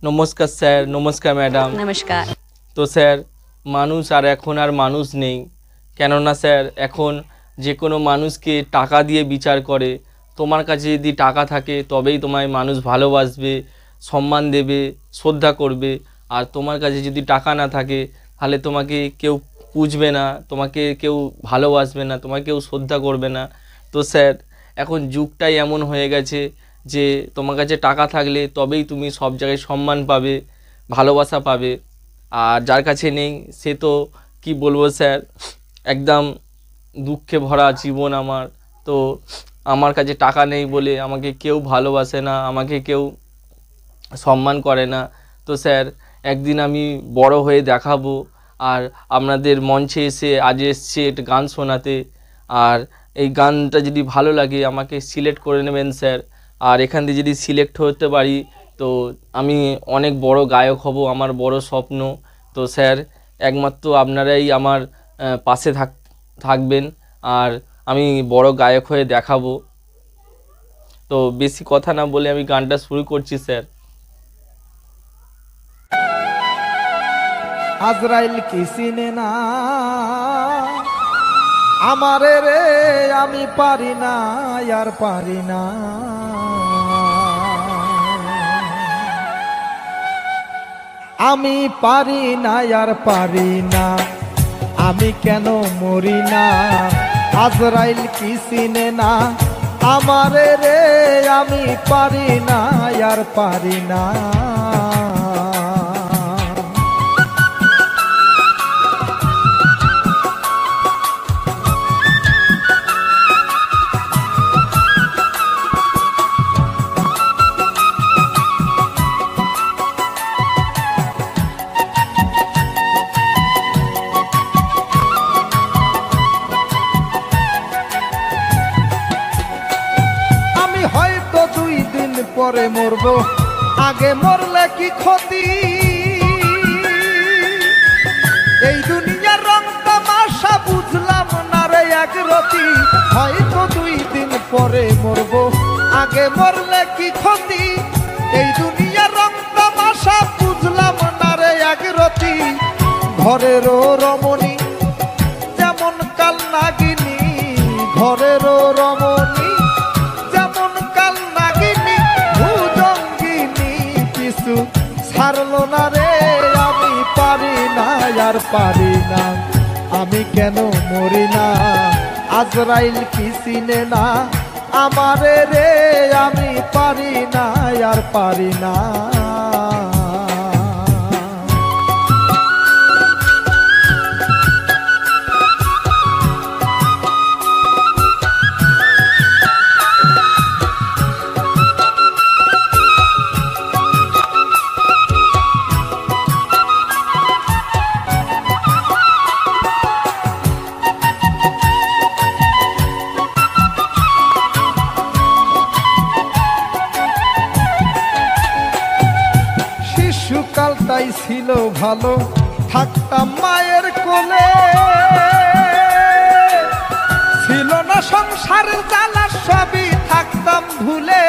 নমস্কার স্যার, নমস্কার ম্যাডাম। নমস্কার। তো স্যার, মানুষ আর এখন আর মানুষ নেই, কেননা স্যার এখন যে কোনো মানুষকে টাকা দিয়ে বিচার করে। তোমার কাছে যদি টাকা থাকে তবেই তোমায় মানুষ ভালোবাসবে, সম্মান দেবে, শ্রদ্ধা করবে। আর তোমার কাছে যদি টাকা না থাকে তাহলে তোমাকে কেউ পুজবে না, তোমাকে কেউ ভালোবাসবে না, তোমাকে কেউ শ্রদ্ধা করবে না। তো স্যার এখন যুগটাই এমন হয়ে গেছে যে তোমার কাছে টাকা থাকলে তবেই তুমি সব জায়গায় সম্মান পাবে, ভালোবাসা পাবে। আর যার কাছে নেই সে তো কি বলবো স্যার, একদম দুঃখে ভরা জীবন আমার। তো আমার কাছে টাকা নেই বলে আমাকে কেউ ভালোবাসে না, আমাকে কেউ সম্মান করে না। তো স্যার একদিন আমি বড় হয়ে দেখাবো, আর আপনাদের মঞ্চে এসে আজ এসছে একটা গান শোনাতে। আর এই গানটা যদি ভালো লাগে আমাকে সিলেক্ট করে নেবেন স্যার। আর এখান থেকে যদি সিলেক্ট হতে পারি তো আমি অনেক বড় গায়ক হব, আমার বড় স্বপ্ন। তো স্যার একমাত্র আপনারাই আমার পাশে থাকবেন, আর আমি বড় গায়ক হয়ে দেখাবো। তো বেশি কথা না বলে আমি গানটা শুরু করছি স্যার। আজরাইল কি চিনে না আমারে রে, আমি পারি না আর পারি না। আমি পারি না আর পারি না, আমি কেন মরি না। আজরাইল কি চিনে না আমারে রে, আমি পারি না আর পারি না। পরে মরবো, আগে মরলে কি ক্ষতি। এই দুনিয়ার রং তামাশা বুঝলাম না রে এক রতি। হয়তো 2 দিন পরে মরবো, আগে মরলে কি ক্ষতি। এই দুনিয়ার রং তামাশা বুঝলাম না রে এক রতি। ঘরেরও রমণী যেমন কাল নাগিনী, ঘরেরও রমণী ছাড়লো না রে। আমি পারি না আর পারি না, আমি কেন মরি না। আজরাইল কি চিনে না আমারে রে, আমি পারি না আর পারি না। শিশুকালটাই ছিল ভালো, থাকতাম মায়ের কোলে। ছিল না সংসারের জ্বালা, সবই থাকতাম ভুলে।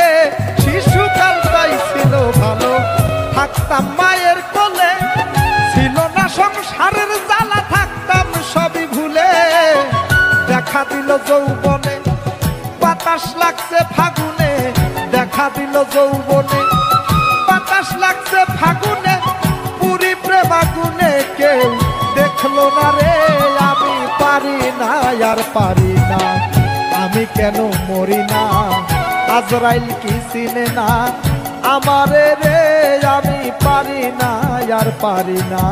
শিশুকালটাই ছিল ভালো, থাকতাম মায়ের কোলে। ছিল না সংসারের জ্বালা, থাকতাম সবই ভুলে। দেখা দিল যৌবনে বাতাস লাগছে ফাগুনে, দেখা দিল যৌবনে বাতাস লাগছে ফাগুনে। পুরি প্রেম আগুনে কেউ দেখলো না রে। আমি পারি না আর পারি না, আমি কেন মরি না। আজরাইল কি চিনে না আমারে রে, আমি পারি না আর পারি না।